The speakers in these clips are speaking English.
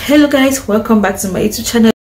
Hello guys, welcome back to my YouTube channel.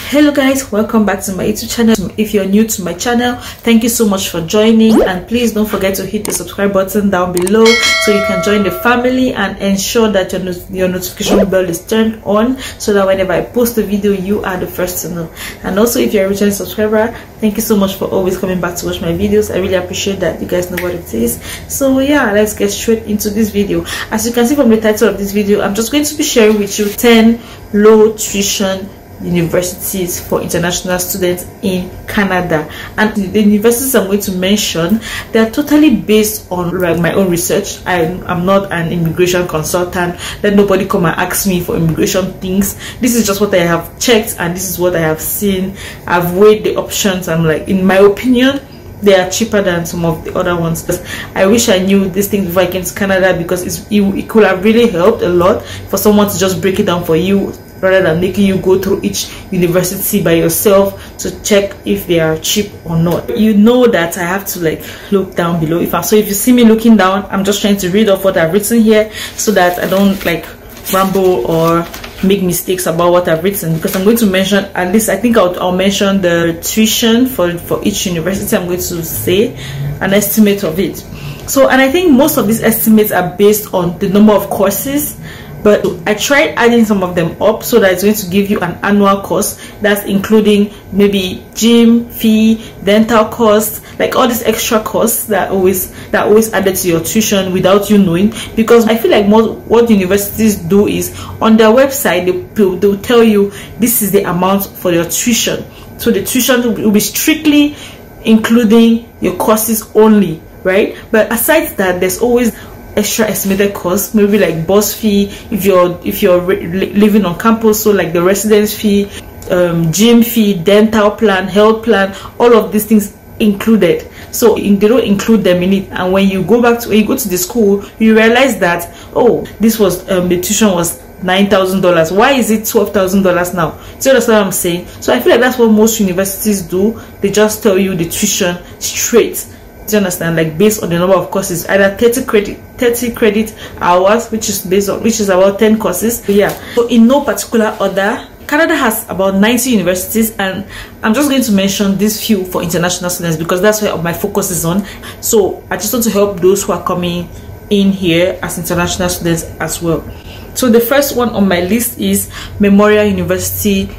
Hello guys, welcome back to my YouTube channel. If you're new to my channel, thank you so much for joining, and please don't forget to hit the subscribe button down below so you can join the family and ensure that your notification bell is turned on so that whenever I post a video you are the first to know. And also, if you're a returning subscriber, thank you so much for always coming back to watch my videos. I really appreciate that. You guys know what it is. So yeah, let's get straight into this video. As you can see from the title of this video, I'm just going to be sharing with you 10 low tuition universities for international students in Canada. And the universities I'm going to mention, they are totally based on my own research. I'm not an immigration consultant. Let nobody come and ask me for immigration things. This is just what I have checked, and this is what I have seen. I've weighed the options. I'm like, in my opinion, they are cheaper than some of the other ones. I wish I knew these things before I came to Canada, because it could have really helped a lot for someone to just break it down for you, rather than making you go through each university by yourself to check if they are cheap or not. You know that I have to like look down below. If you see me looking down, I'm just trying to read off what I've written here so that I don't like ramble or make mistakes about what I've written, because I'm going to mention, at least I think I'll mention the tuition for each university. I'm going to say an estimate of it. So, and I think most of these estimates are based on the number of courses, but I tried adding some of them up so that it's going to give you an annual cost that's including maybe gym fee, dental costs, like all these extra costs that always added to your tuition without you knowing. Because I feel like what universities do is on their website they'll tell you this is the amount for your tuition. So the tuition will be strictly including your courses only, right? But aside that, there's always extra estimated costs, maybe like bus fee if you're living on campus, so like the residence fee, gym fee, dental plan, health plan, all of these things included. So they don't include them in it, and when you go to the school, you realize that, oh, this was the tuition was $9,000. Why is it $12,000 now? So that's what I'm saying. So I feel like that's what most universities do. They just tell you the tuition straight. Do you understand? Like based on the number of courses, either 30 credit hours, which is about 10 courses. But yeah, so in no particular order, Canada has about 90 universities, and I'm just going to mention these few for international students because that's where my focus is on. So I just want to help those who are coming in here as international students as well. So the first one on my list is Memorial University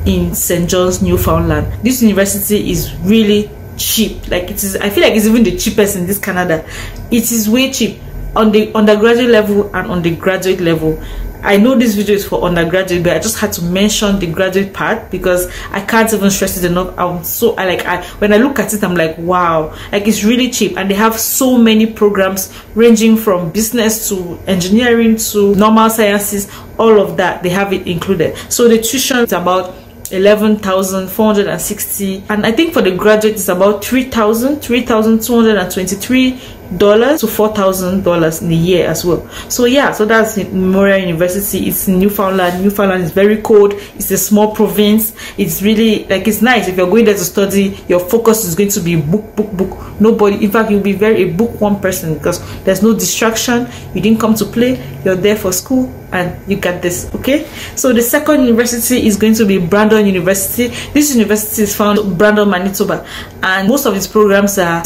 in St. John's, Newfoundland. This university is really cheap. Like it is, I feel like it's even the cheapest in this Canada. It is way cheap on the undergraduate level and on the graduate level. I know this video is for undergraduate, but I just had to mention the graduate part because I can't even stress it enough. When I look at it, I'm like, wow, like it's really cheap, and they have so many programs ranging from business to engineering to normal sciences. All of that, they have it included. So the tuition is about $11,460, and I think for the graduate it's about $3,223 to $4,000 in a year as well. So yeah, so that's Memorial University. It's in Newfoundland. Newfoundland is very cold. It's a small province. It's really like, it's nice. If you're going there to study, your focus is going to be book. Nobody, in fact, you'll be a bookworm person because there's no distraction. You didn't come to play, you're there for school, and you got this. Okay, so the second university is going to be Brandon University. This university is found in Brandon, Manitoba, and most of its programs are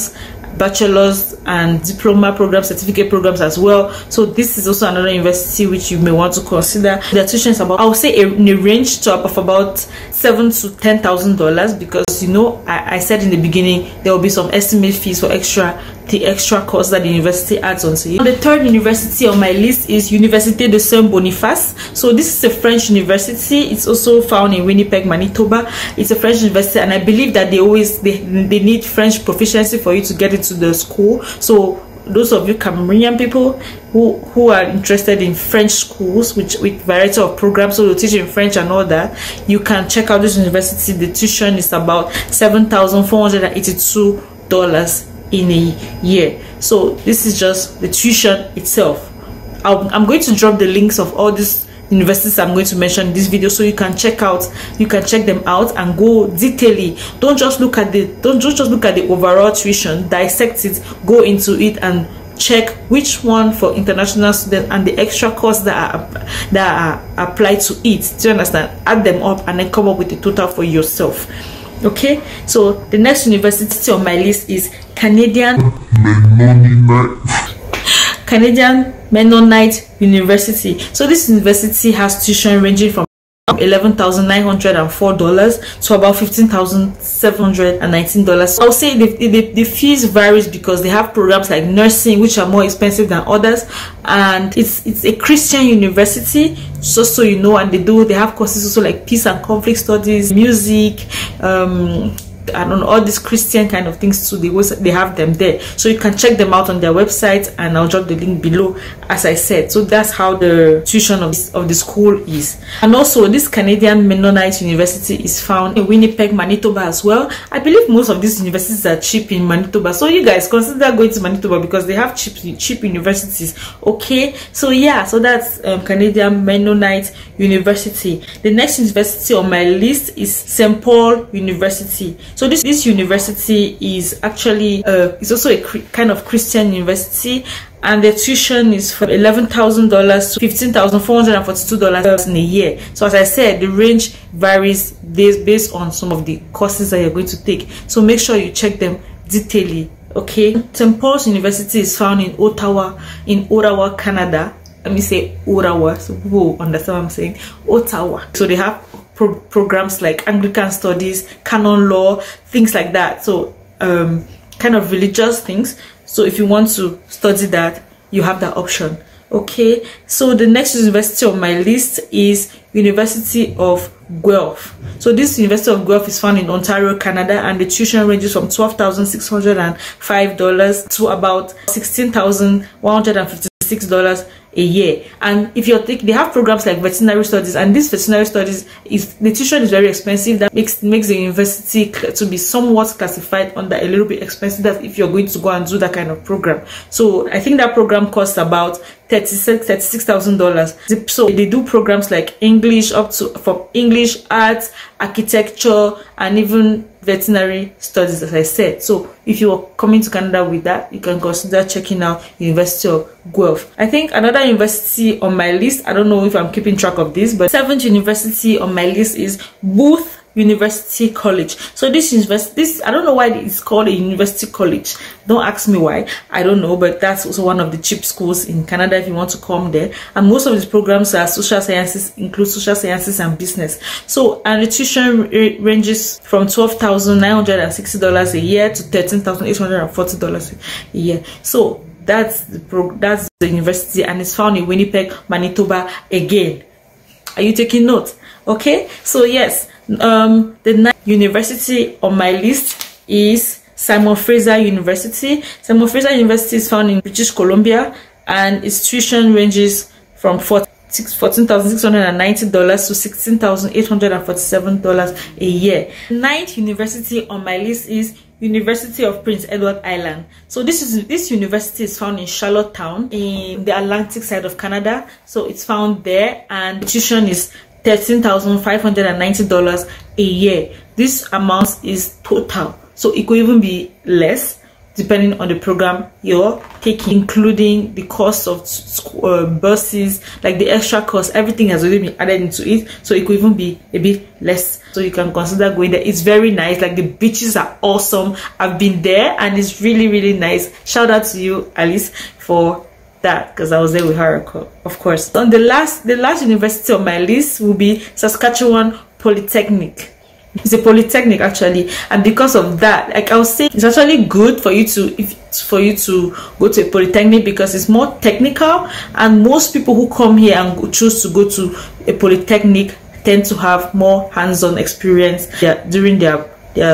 bachelor's and diploma programs, certificate programs as well. So this is also another university which you may want to consider. The tuition is about, I would say, in a range of about $7,000 to $10,000, because you know I said in the beginning there will be some estimate fees for the extra cost that the university adds onto it. The third university on my list is Université de Saint-Boniface. So this is a French university. It's also found in Winnipeg, Manitoba. It's a French university, and I believe that they need French proficiency for you to get into the school. So those of you Cameroonian people who are interested in French schools with variety of programs, so they teach in French and all that, you can check out this university. The tuition is about $7,482 in a year. So this is just the tuition itself. I'm going to drop the links of all these universities I'm going to mention in this video, so you can check them out and go detailedly. Don't just look at the overall tuition, dissect it, go into it and check which one for international students and the extra costs that are applied to it. Do you understand? Add them up and then come up with the total for yourself. Okay, so the next university on my list is Canadian Mennonite University. So this university has tuition ranging from $11,904 to about $15,719. I'll say the fees varies because they have programs like nursing, which are more expensive than others, and it's a Christian university, just so you know. And they have courses also like peace and conflict studies, music, I don't know, all these Christian kind of things too. They have them there, so you can check them out on their website, and I'll drop the link below, as I said. So that's how the tuition of the school is. And also, this Canadian Mennonite University is found in Winnipeg, Manitoba as well. I believe most of these universities are cheap in Manitoba, so you guys consider going to Manitoba because they have cheap universities. Okay, so yeah, so that's Canadian Mennonite University. The next university on my list is St. Paul University. So this university is actually it's also a kind of Christian university, and the tuition is from $11,000 to $15,442 in a year. So as I said, the range varies based on some of the courses that you're going to take. So make sure you check them detailedly. Okay, St. Paul's University is found in Ottawa, Canada. Let me say Ottawa, so people understand what I'm saying. Ottawa. So they have programs like Anglican studies, canon law, things like that. So kind of religious things. So if you want to study that, you have that option. Okay, so the next university on my list is University of Guelph. So this University of Guelph is found in Ontario, Canada, and the tuition ranges from $12,605 to about $16,156 a year. And if you're thinking, they have programs like veterinary studies, and this veterinary studies the tuition is very expensive. That makes the university to be somewhat classified under a little bit expensive, that if you're going to go and do that kind of program. So I think that program costs about $36,000. So they do programs like English, from English, arts, architecture, and even veterinary studies, as I said. So if you're coming to Canada with that, you can consider checking out University of Guelph. I think another university on my list, I don't know if I'm keeping track of this, but 7th university on my list is Booth University College. So this university, I don't know why it's called a university college. Don't ask me why, I don't know, but that's also one of the cheap schools in Canada if you want to come there. And most of these programs are social sciences, include social sciences and business. So, and the tuition ranges from $12,960 a year to $13,840 a year. So that's the university, and it's found in Winnipeg, Manitoba again. Are you taking note? Okay, so yes, the next university on my list is Simon Fraser University. Simon Fraser University is found in British Columbia, and its tuition ranges from $14,690 to $16,847 a year. The 9th university on my list is University of Prince Edward Island. So this university is found in Charlottetown in the Atlantic side of Canada. So it's found there, and the tuition is $13,590 a year. This amount is total, so it could even be less depending on the program you're taking, including the cost of buses, like the extra cost. Everything has already been added into it, so it could even be a bit less. So you can consider going there. It's very nice. Like, the beaches are awesome. I've been there, and it's really, really nice. Shout out to you, Alice, for that, because I was there with her, of course. On the last university on my list will be Saskatchewan Polytechnic. It's a polytechnic actually, and because of that, like I was saying, it's actually good for you to go to a polytechnic because it's more technical, and most people who come here and choose to go to a polytechnic tend to have more hands-on experience during their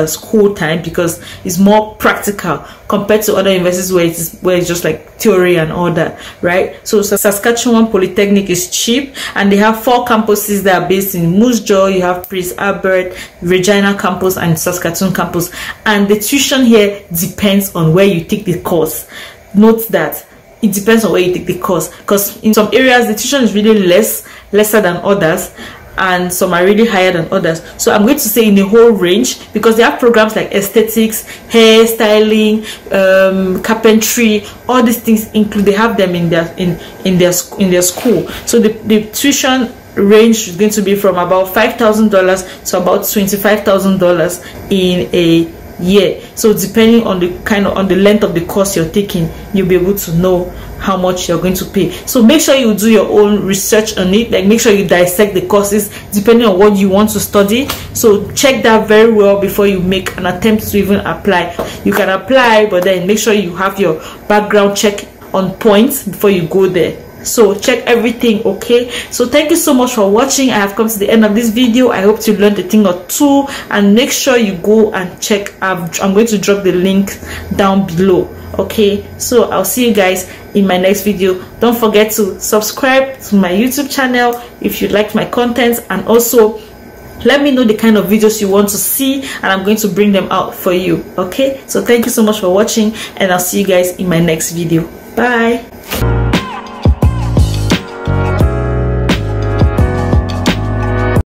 school time, because it's more practical compared to other universities where it's just like theory and all that, right? So Saskatchewan Polytechnic is cheap, and they have 4 campuses that are based in Moose Jaw. You have Prince Albert, Regina campus, and Saskatoon campus, and the tuition here depends on where you take the course. Note that it depends on where you take the course, because in some areas the tuition is really less lesser than others, and some are really higher than others. So I'm going to say in the whole range, because they have programs like aesthetics, hair styling, carpentry, all these things include, they have them in their school. So the tuition range is going to be from about $5,000 to about $25,000 in a year. So depending on the length of the course you're taking, you'll be able to know how much you're going to pay. So make sure you do your own research on it, like make sure you dissect the courses depending on what you want to study. So check that very well before you make an attempt to even apply. You can apply, but then make sure you have your background check on point before you go there. So check everything, okay? So thank you so much for watching. I have come to the end of this video. I hope you learned a thing or two, and make sure you go and check. I'm going to drop the link down below, okay? So I'll see you guys in my next video. Don't forget to subscribe to my YouTube channel if you liked my content, and also let me know the kind of videos you want to see, and I'm going to bring them out for you, okay? So thank you so much for watching, and I'll see you guys in my next video. Bye.